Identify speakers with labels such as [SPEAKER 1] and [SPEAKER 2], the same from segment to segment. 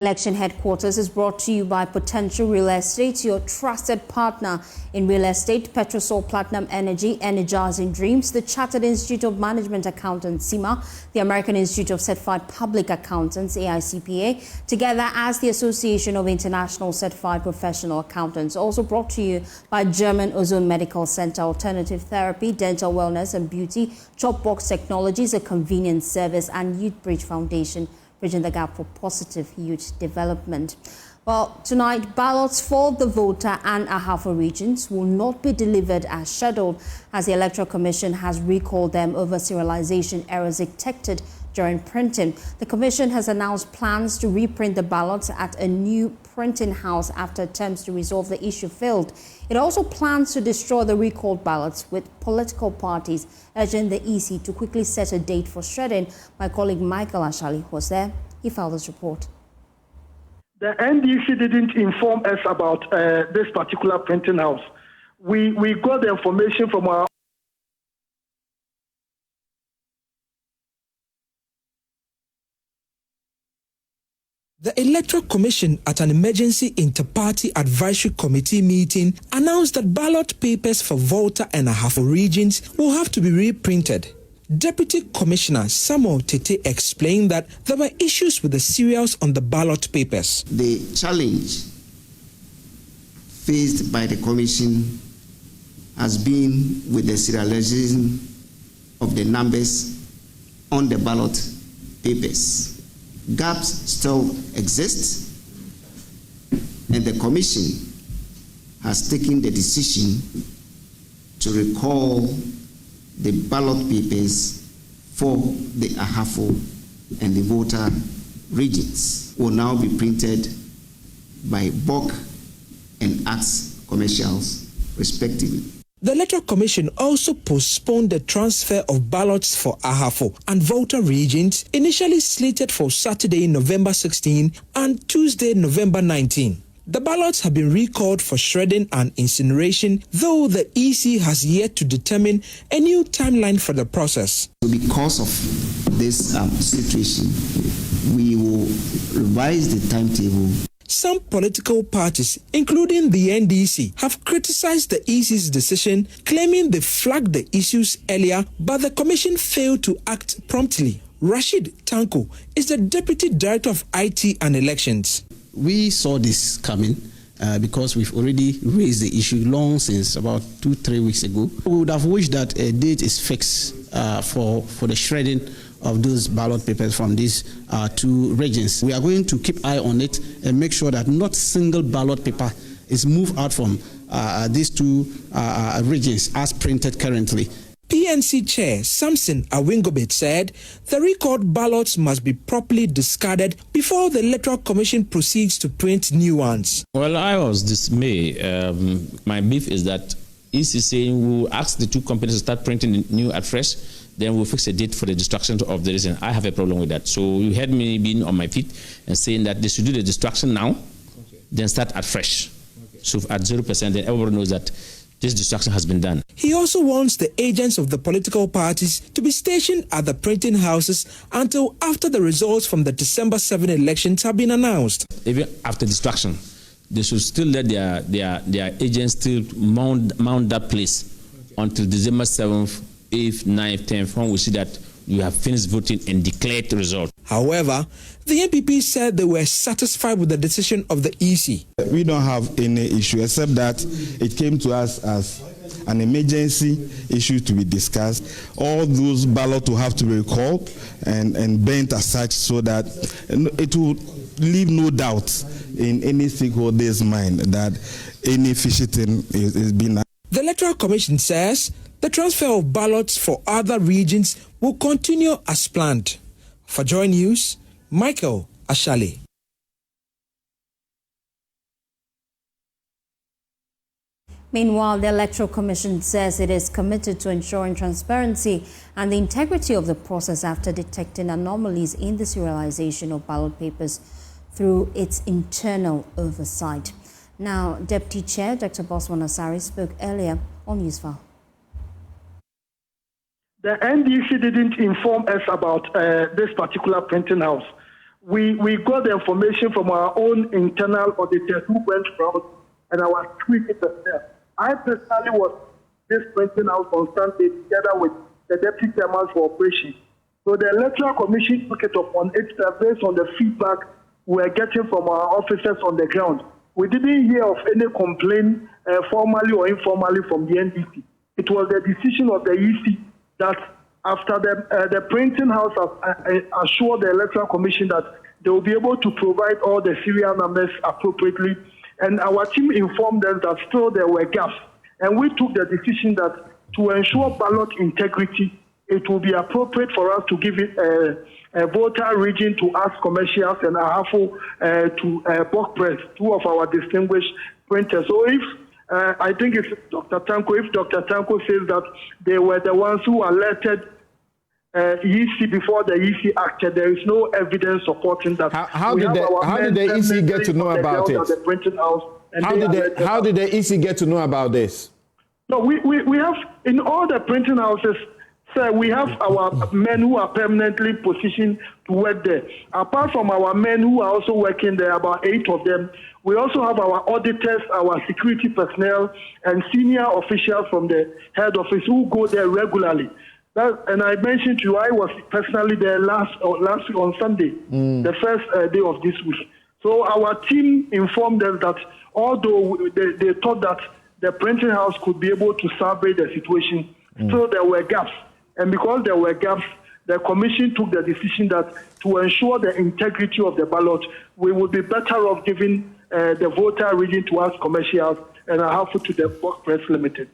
[SPEAKER 1] Election Headquarters is brought to you by Potential Real Estate, your trusted partner in real estate. Petrosol Platinum Energy, energizing dreams. The Chartered Institute of Management Accountants, CIMA, the American Institute of Certified Public Accountants, AICPA, together as the Association of International Certified Professional Accountants. Also brought to you by German Ozone Medical Center, Alternative Therapy, Dental Wellness and Beauty, Chopbox Technologies, a convenience service, and Youth Bridge Foundation, bridging the gap for positive youth development. Well, tonight, ballots for the voter and Ahafo regions will not be delivered as scheduled, as the Electoral Commission has recalled them over serialization errors detected during printing. The Commission has announced plans to reprint the ballots at a new printing house after attempts to resolve the issue failed. It also plans to destroy the recalled ballots, with political parties urging the EC to quickly set a date for shredding. My colleague Michael Ashali was there. He filed this report.
[SPEAKER 2] The NDC didn't inform us about this particular printing house. We got the information from our
[SPEAKER 3] The Electoral Commission, at an emergency inter-party advisory committee meeting, announced that ballot papers for Volta and Ahafo regions will have to be reprinted. Deputy Commissioner Samuel Tete explained that there were issues with the serials on the ballot papers.
[SPEAKER 4] The challenge faced by the Commission has been with the serialization of the numbers on the ballot papers. Gaps still exist, and the Commission has taken the decision to recall the ballot papers for the Ahafo and the Volta regions. Will now be printed by Bok and Axe commercials, respectively.
[SPEAKER 3] The Electoral Commission also postponed the transfer of ballots for Ahafo and Volta regions, initially slated for Saturday, November 16 and Tuesday, November 19. The ballots have been recalled for shredding and incineration, though the EC has yet to determine a new timeline for the process.
[SPEAKER 4] Because of this situation, we will revise the timetable.
[SPEAKER 3] Some political parties, including the NDC, have criticized the EC's decision, claiming they flagged the issues earlier, but the Commission failed to act promptly. Rashid Tanko is the Deputy Director of IT and Elections.
[SPEAKER 5] We saw this coming because we've already raised the issue long since, about 2-3 weeks ago. We would have wished that a date is fixed for the shredding of those ballot papers from these two regions. We are going to keep eye on it and make sure that not single ballot paper is moved out from these two regions as printed currently.
[SPEAKER 3] PNC Chair Samson Awingobit said the recalled ballots must be properly discarded before the Electoral Commission proceeds to print new ones.
[SPEAKER 6] Well, I was dismayed. My beef is that EC saying we'll ask the two companies to start printing new at fresh, then we'll fix a date for the destruction of the reason. I have a problem with that. So you heard me being on my feet and saying that they should do the destruction now, then start at fresh. So at 0%, then everybody knows that this destruction has been done.
[SPEAKER 3] He also wants the agents of the political parties to be stationed at the printing houses until after the results from the December 7 elections have been announced.
[SPEAKER 6] Even after destruction, they should still let their agents still mount that place until December 7th, 8th, 9th, 10th, when we see that you have finished voting and declared the result.
[SPEAKER 3] However, the NPP said they were satisfied with the decision of the EC.
[SPEAKER 7] We don't have any issue except that it came to us as an emergency issue to be discussed. All those ballots will have to be recalled and burnt as such so that it will leave no doubt in any stakeholder's mind that any fishy thing is being done.
[SPEAKER 3] The Electoral Commission says the transfer of ballots for other regions will continue as planned. For JoyNews, Michael Ashali.
[SPEAKER 1] Meanwhile, the Electoral Commission says it is committed to ensuring transparency and the integrity of the process after detecting anomalies in the serialization of ballot papers through its internal oversight. Now, Deputy Chair Dr. Bosman Asari spoke earlier on Newsfile.
[SPEAKER 2] The NDC didn't inform us about this particular printing house. we got the information from our own internal auditors who went around and our security personnel. I personally was this printing house on Sunday together with the deputy chairman for operations. So the electoral commission took it upon itself based on the feedback we were getting from our officers on the ground. We didn't hear of any complaint formally or informally from the NDC. It was the decision of the EC that after the printing house assured the electoral commission that they will be able to provide all the serial numbers appropriately. And our team informed them that still there were gaps. And we took the decision that to ensure ballot integrity, it will be appropriate for us to give it a voter region to us commercials and Ahafo to Bok Press, two of our distinguished printers. So if I think it's Dr. Tanko, if Dr. Tanko says that they were the ones who alerted EC before the EC acted, there is no evidence supporting that.
[SPEAKER 8] How did the EC get to know about it? How did the EC get to know about this?
[SPEAKER 2] No, we have, in all the printing houses, sir, we have our men who are permanently positioned to work there. Apart from our men who are also working there, about 8 of them, we also have our auditors, our security personnel, and senior officials from the head office who go there regularly. And I mentioned to you, I was personally there last week on Sunday, the first day of this week. So our team informed them that although they thought that the printing house could be able to survey the situation, still there were gaps. And because there were gaps, the commission took the decision that to ensure the integrity of the ballot, we would be better off giving the voter region to us commercials and Ahafo to the Bok Press Limited.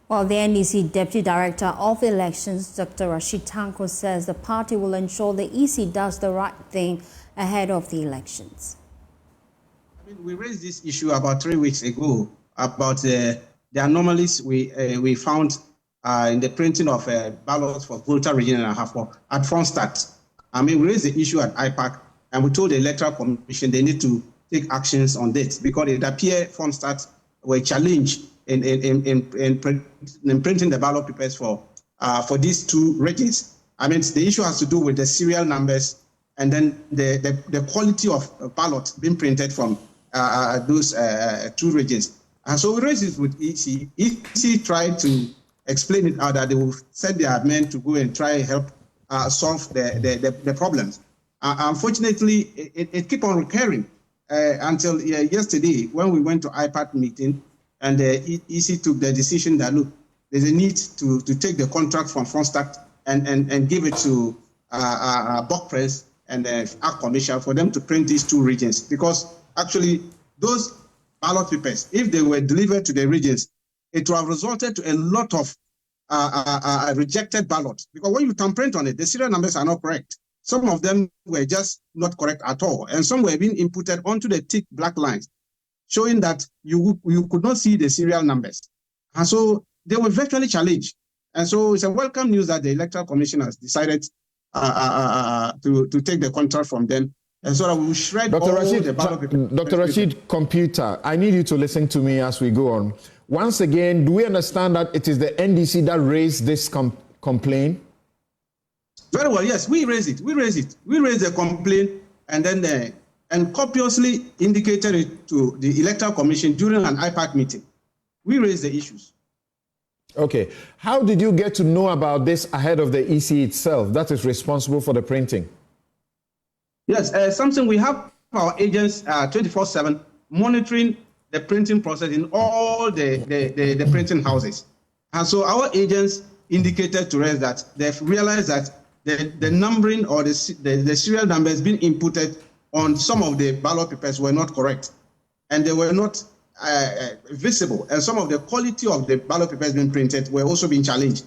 [SPEAKER 1] Well, the NDC Deputy Director of Elections, Dr. Rashid Tanko, says the party will ensure the EC does the right thing ahead of the elections.
[SPEAKER 5] I mean, we raised this issue about 3 weeks ago about the anomalies we found in the printing of ballots for voter region and Ahafo at Fronstadt. I mean, we raised the issue at IPAC, and we told the Electoral Commission they need to take actions on this because it appeared Fronstadt were challenged in printing the ballot papers for these 2 regions. I mean, the issue has to do with the serial numbers and then the quality of ballot being printed from those 2 regions. And so we raised it with EC. EC tried to explain it out that they will send their men to go and try and help solve the problems. Unfortunately, it kept on recurring until yesterday when we went to IPAC meeting and the EC took the decision that, look, there's a need to take the contract from Fronstadt and give it to Bok Press and Act Commission for them to print these 2 regions. Because actually, those ballot papers, if they were delivered to the regions, it would have resulted to a lot of rejected ballots. Because when you print on it, the serial numbers are not correct. Some of them were just not correct at all. And some were being inputted onto the thick black lines, showing that you could not see the serial numbers. And so they were virtually challenged. And so it's a welcome news that the Electoral Commission has decided to take the contract from them. And so that we will shred
[SPEAKER 8] Dr.
[SPEAKER 5] all
[SPEAKER 8] Rashid,
[SPEAKER 5] the ballot papers.
[SPEAKER 8] Dr. Rashid Computer, I need you to listen to me as we go on. Once again, do we understand that it is the NDC that raised this complaint?
[SPEAKER 5] Very well, yes, we raised it. We raised the complaint and then and copiously indicated it to the Electoral Commission during an IPAC meeting. We raised the issues.
[SPEAKER 8] Okay. How did you get to know about this ahead of the EC itself that is responsible for the printing?
[SPEAKER 5] Yes, something we have our agents 24/7 monitoring the printing process in all the printing houses. And so our agents indicated to us that they've realized that the numbering or the serial numbers being inputted on some of the ballot papers were not correct. And they were not visible. And some of the quality of the ballot papers being printed were also being challenged.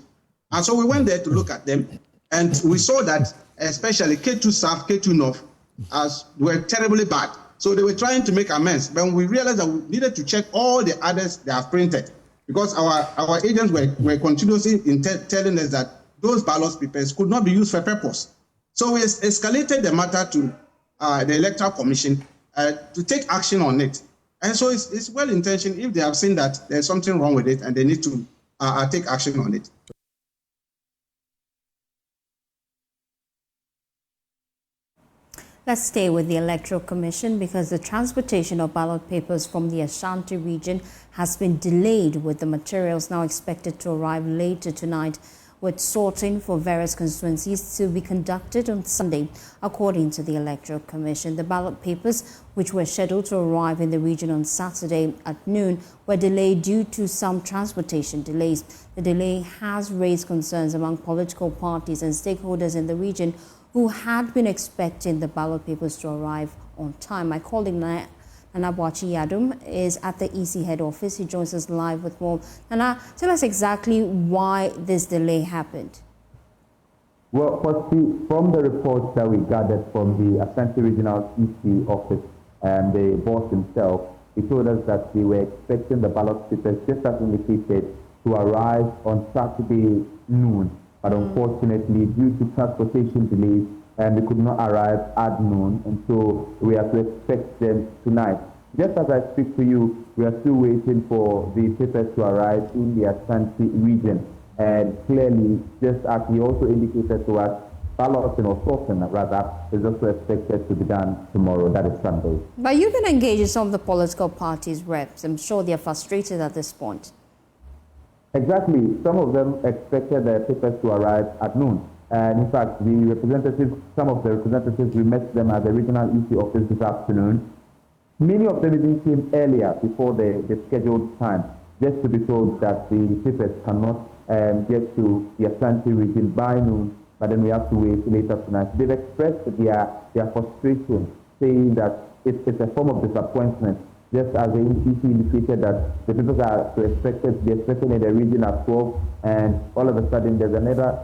[SPEAKER 5] And so we went there to look at them. And we saw that especially K2 South, K2 North, were terribly bad. So they were trying to make amends. But we realized that we needed to check all the others they have printed because our agents were continuously telling us that those ballot papers could not be used for purpose. So we escalated the matter to the Electoral Commission to take action on it. And so it's well-intentioned if they have seen that there's something wrong with it and they need to take action on it.
[SPEAKER 1] Let's stay with the Electoral Commission because the transportation of ballot papers from the Ashanti region has been delayed, with the materials now expected to arrive later tonight, with sorting for various constituencies to be conducted on Sunday. According to the Electoral Commission, the ballot papers, which were scheduled to arrive in the region on Saturday at noon, were delayed due to some transportation delays. The delay has raised concerns among political parties and stakeholders in the region who had been expecting the ballot papers to arrive on time. My colleague Nana Yadum is at the EC head office. He joins us live with more. Nana, tell us exactly why this delay happened.
[SPEAKER 9] Well, firstly, from the reports that we gathered from the Ashanti Regional EC office and the boss himself, he told us that they were expecting the ballot papers, just as indicated, to arrive on Saturday noon. But unfortunately, due to transportation delays, they could not arrive at noon, and so we have to expect them tonight. Just as I speak to you, we are still waiting for the papers to arrive in the Ashanti region. And clearly, just as he also indicated to us, balloting or sorting rather is also expected to be done tomorrow, that is Sunday.
[SPEAKER 1] But you've been engaged with some of the political parties' reps. I'm sure they're frustrated at this point.
[SPEAKER 9] Exactly. Some of them expected their papers to arrive at noon. And in fact, some of the representatives, we met them at the regional EC office this afternoon. Many of them even came earlier before the scheduled time, just to be told that the papers cannot get to the Ashanti region by noon, but then we have to wait later tonight. They've expressed their frustration, saying that it's a form of disappointment, just as the NDC indicated that the papers are expected in the region at 12, and all of a sudden there's another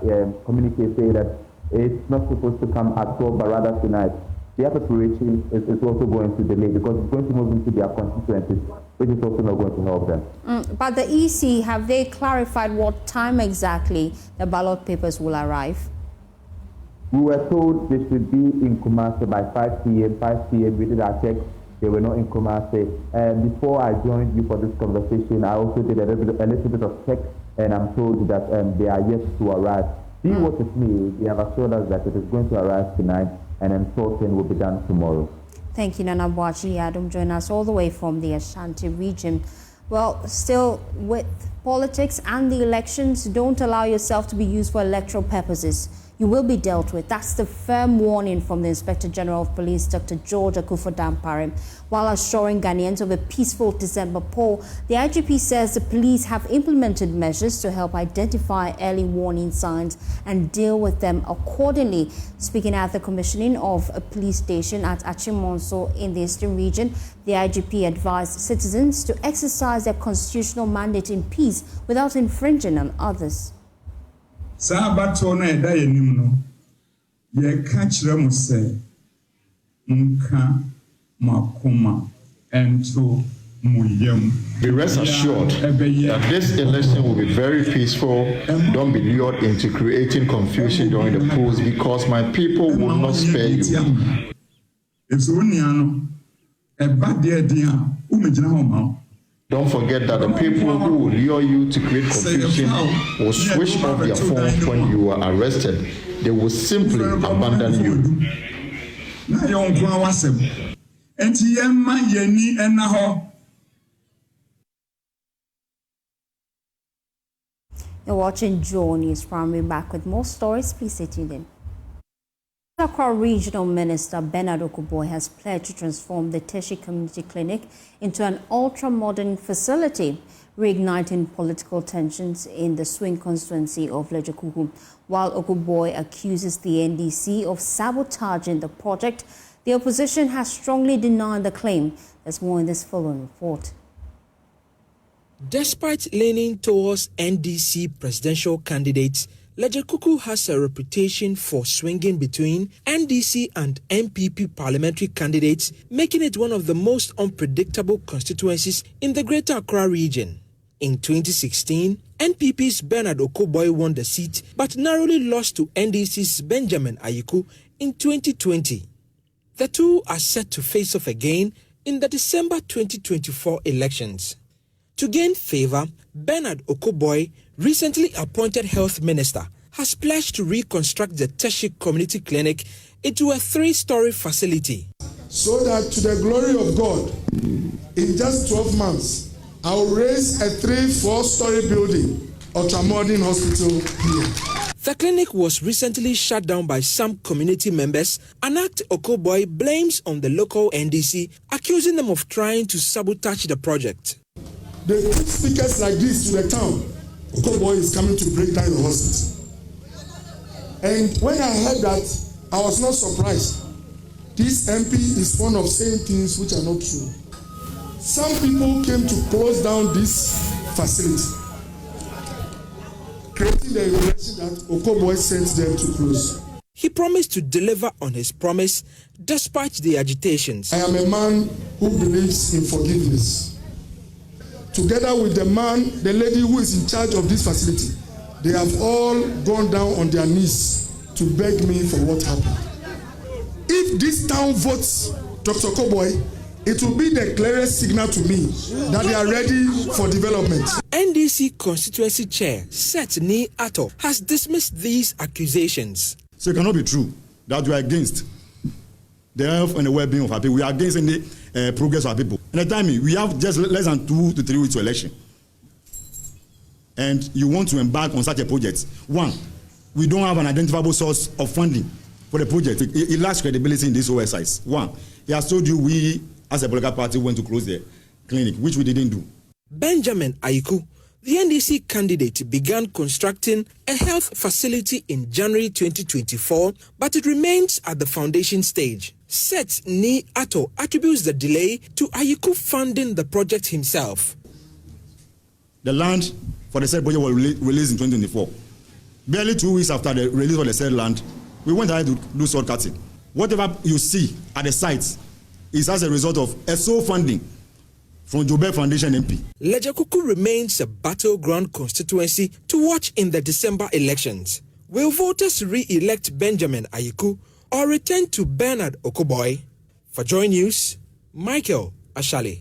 [SPEAKER 9] communique saying that it's not supposed to come at 12, but rather tonight. Their preparation is also going to delay because it's going to move into their constituencies, which is also not going to help them.
[SPEAKER 1] But the EC, have they clarified what time exactly the ballot papers will arrive?
[SPEAKER 9] We were told they should be in Kumasi by 5 p.m. 5 p.m. We did our check. They were not in Kumasi. And before I joined you for this conversation, I also did a little bit of check, and I'm told that they are yet to arrive. See what with me, they have assured us that it is going to arrive tonight, and then sorting will be done tomorrow.
[SPEAKER 1] Thank you, Nana Yadum, joining us all the way from the Ashanti region. Well, still with politics and the elections, don't allow yourself to be used for electoral purposes. You will be dealt with. That's the firm warning from the Inspector General of Police, Dr. George Akuffo-Dampare. While assuring Ghanaians of a peaceful December poll, the IGP says the police have implemented measures to help identify early warning signs and deal with them accordingly. Speaking at the commissioning of a police station at Achimonso in the Eastern region, the IGP advised citizens to exercise their constitutional mandate in peace without infringing on others.
[SPEAKER 10] Sabato na eda yenim no ye ka kire mo se nka makoma ento muyem.
[SPEAKER 8] Be rest assured that this election will be very peaceful. Don't be lured into creating confusion during the polls, because my people will not spare you.
[SPEAKER 10] If so no eba de dia umegyina ho ma.
[SPEAKER 8] Don't forget that the people who will lure you to create confusion will switch off their phones when you are arrested. They will simply abandon you.
[SPEAKER 1] You're watching JoyNews Prime. We're back with more stories. Please stay tuned in. Accra Regional Minister Bernard Okuboy has pledged to transform the Teshi Community Clinic into an ultra-modern facility, reigniting political tensions in the swing constituency of Ledzokuku. While Okuboy accuses the NDC of sabotaging the project, the opposition has strongly denied the claim. There's more in this following report.
[SPEAKER 3] Despite leaning towards NDC presidential candidates, Ledzokuku has a reputation for swinging between NDC and MPP parliamentary candidates, making it one of the most unpredictable constituencies in the Greater Accra region. In 2016, NPP's Bernard Okuboy won the seat, but narrowly lost to NDC's Benjamin Ayiku in 2020. The two are set to face off again in the December 2024 elections. To gain favor, Bernard Okuboy, recently appointed health minister, has pledged to reconstruct the Teshik Community Clinic into a 3-story facility.
[SPEAKER 11] So that to the glory of God, in just 12 months, I will raise a 3-4-story building, ultra-modern hospital here.
[SPEAKER 3] The clinic was recently shut down by some community members. An act Okoboy blames on the local NDC, accusing them of trying to sabotage the project.
[SPEAKER 11] They put speakers like this to the town. Okoboy is coming to break down the hospital. And when I heard that, I was not surprised. This MP is fond of saying things which are not true. Some people came to close down this facility, creating the impression that Okoboy sent them to close.
[SPEAKER 3] He promised to deliver on his promise despite the agitations.
[SPEAKER 11] I am a man who believes in forgiveness. Together with the lady who is in charge of this facility, they have all gone down on their knees to beg me for what happened. If this town votes Dr. Okoboy, it will be the clearest signal to me that they are ready for development.
[SPEAKER 3] NDC constituency chair Seth Ni Ato has dismissed these accusations.
[SPEAKER 12] So it cannot be true that we are against the health and the well-being of our people. We are against any progress of our people. And the timing, we have just less than 2 to 3 weeks to election. And you want to embark on such a project. One, we don't have an identifiable source of funding for the project. It lacks credibility in this whole exercise. One, he has told you we, as a political party, went to close the clinic, which we didn't do.
[SPEAKER 3] Benjamin Aiku, the NDC candidate, began constructing a health facility in January 2024, but it remains at the foundation stage. Seth Ni Ato attributes the delay to Aiku funding the project himself.
[SPEAKER 12] The land for the said project was released in 2024. Barely 2 weeks after the release of the said land, we went ahead to do sword cutting. Whatever you see at the site is as a result of a sole funding from Jobe Foundation MP.
[SPEAKER 3] Ledzokuku remains a battleground constituency to watch in the December elections. Will voters re-elect Benjamin Aiku or return to Bernard Okoboy? For JoyNews, Michael Ashali.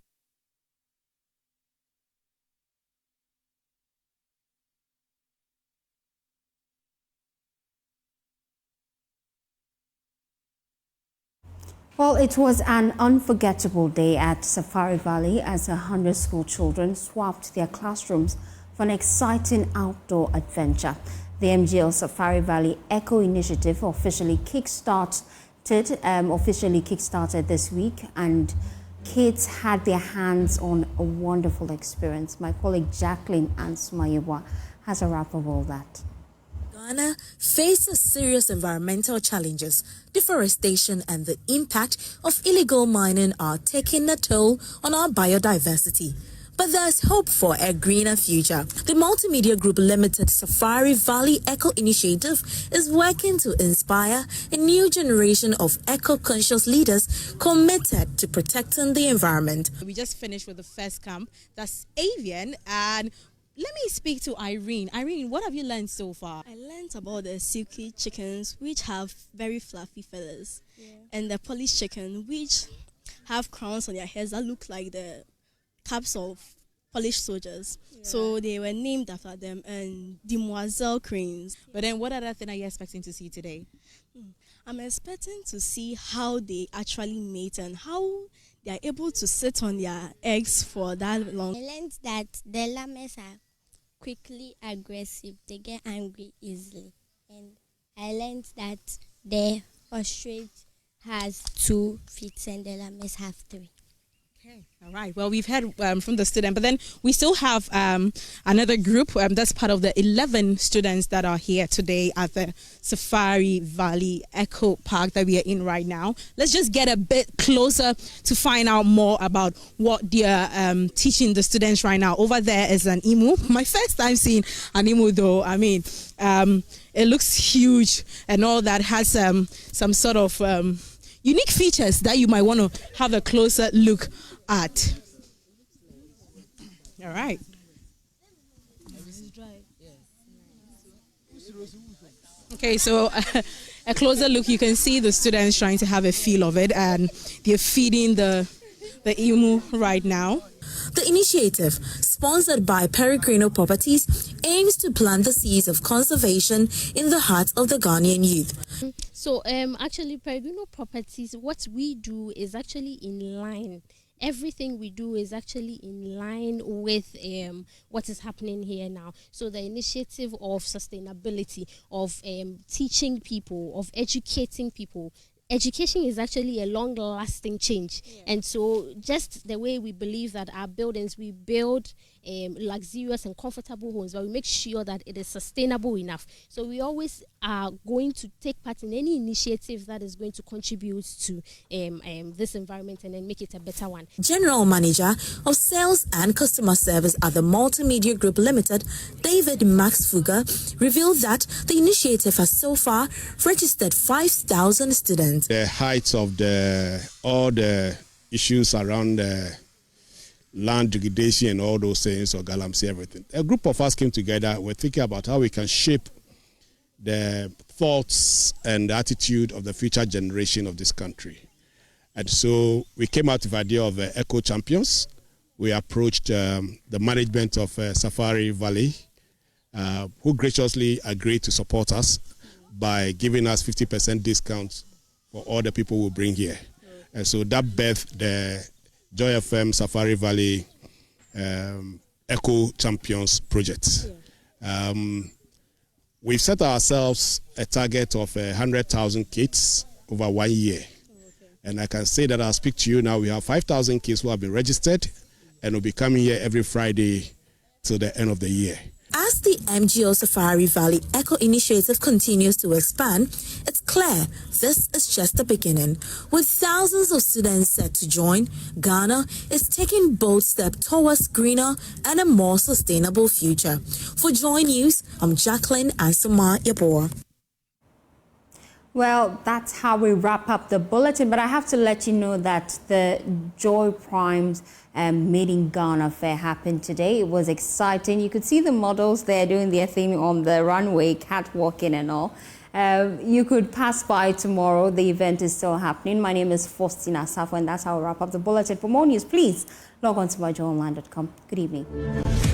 [SPEAKER 1] Well, it was an unforgettable day at Safari Valley as 100 school children swapped their classrooms for an exciting outdoor adventure. The MGL Safari Valley Eco Initiative officially kickstarted this week, and kids had their hands on a wonderful experience. My colleague Jacqueline Ansmayewa has a wrap of all that.
[SPEAKER 13] Ghana faces serious environmental challenges. Deforestation and the impact of illegal mining are taking a toll on our biodiversity. But there's hope for a greener future. The Multimedia Group Limited Safari Valley Eco Initiative is working to inspire a new generation of eco-conscious leaders committed to protecting the environment.
[SPEAKER 14] We just finished with the first camp, that's avian, and let me speak to Irene. Irene, what have you learned so far?
[SPEAKER 15] I learned about the silky chickens, which have very fluffy feathers, and the polished chicken, which have crowns on their heads that look like the caps of Polish soldiers. So they were named after them, and demoiselle cranes.
[SPEAKER 14] But then what other thing are you expecting to see today?
[SPEAKER 15] I'm expecting to see how they actually mate and how they are able to sit on their eggs for that long.
[SPEAKER 16] I learned that the llamas are quickly aggressive. They get angry easily. And I learned that the ostrich has 2 feet and the llamas have 3.
[SPEAKER 14] Okay, all right. Well, we've heard from the student, but then we still have another group that's part of the 11 students that are here today at the Safari Valley Eco Park that we are in right now. Let's just get a bit closer to find out more about what they're teaching the students right now. Over there is an emu. My first time seeing an emu, though. I mean, it looks huge and all that, has some sort of unique features that you might want to have a closer look at. All right. Okay, so a closer look, you can see the students trying to have a feel of it, and they're feeding the emu right now.
[SPEAKER 13] The initiative, sponsored by Peregrino Properties, aims to plant the seeds of conservation in the hearts of the Ghanaian youth.
[SPEAKER 16] So actually, Peregrino Properties, what we do is actually in line. Everything we do is actually in line with what is happening here now. So the initiative of sustainability, of teaching people, of educating people. Education is actually a long-lasting change. And so just the way we believe that our buildings, we build luxurious and comfortable homes, but we make sure that it is sustainable enough. So we always are going to take part in any initiative that is going to contribute to this environment and then make it a better one.
[SPEAKER 13] General Manager of Sales and Customer Service at the Multimedia Group Limited, David Max Fuga, revealed that the initiative has so far registered 5,000 students.
[SPEAKER 17] The height of all the issues around land degradation and all those things, or galamsey, everything. A group of us came together. We're thinking about how we can shape the thoughts and attitude of the future generation of this country. And so we came out with the idea of Eco Champions. We approached the management of Safari Valley, who graciously agreed to support us by giving us 50% discount for all the people we bring here. And so that birthed the Joy FM Safari Valley Eco Champions project. We've set ourselves a target of 100,000 kids over 1 year. And I can say that I'll speak to you now. We have 5,000 kids who have been registered and will be coming here every Friday till the end of the year.
[SPEAKER 13] As the MGO Safari Valley Eco Initiative continues to expand, it's clear this is just the beginning. With thousands of students set to join, Ghana is taking bold steps towards greener and a more sustainable future. For Joy News, I'm Jacqueline Ansama Yabor.
[SPEAKER 1] Well, that's how we wrap up the bulletin, but I have to let you know that the Joy Prime's Made in Ghana fair happened today. It was exciting. You could see the models there doing their thing on the runway, catwalking and all. You could pass by tomorrow. The event is still happening. My name is Faustina Safo, and that's how we wrap up the bulletin. For more news, please log on to myjoyonline.com. Good evening.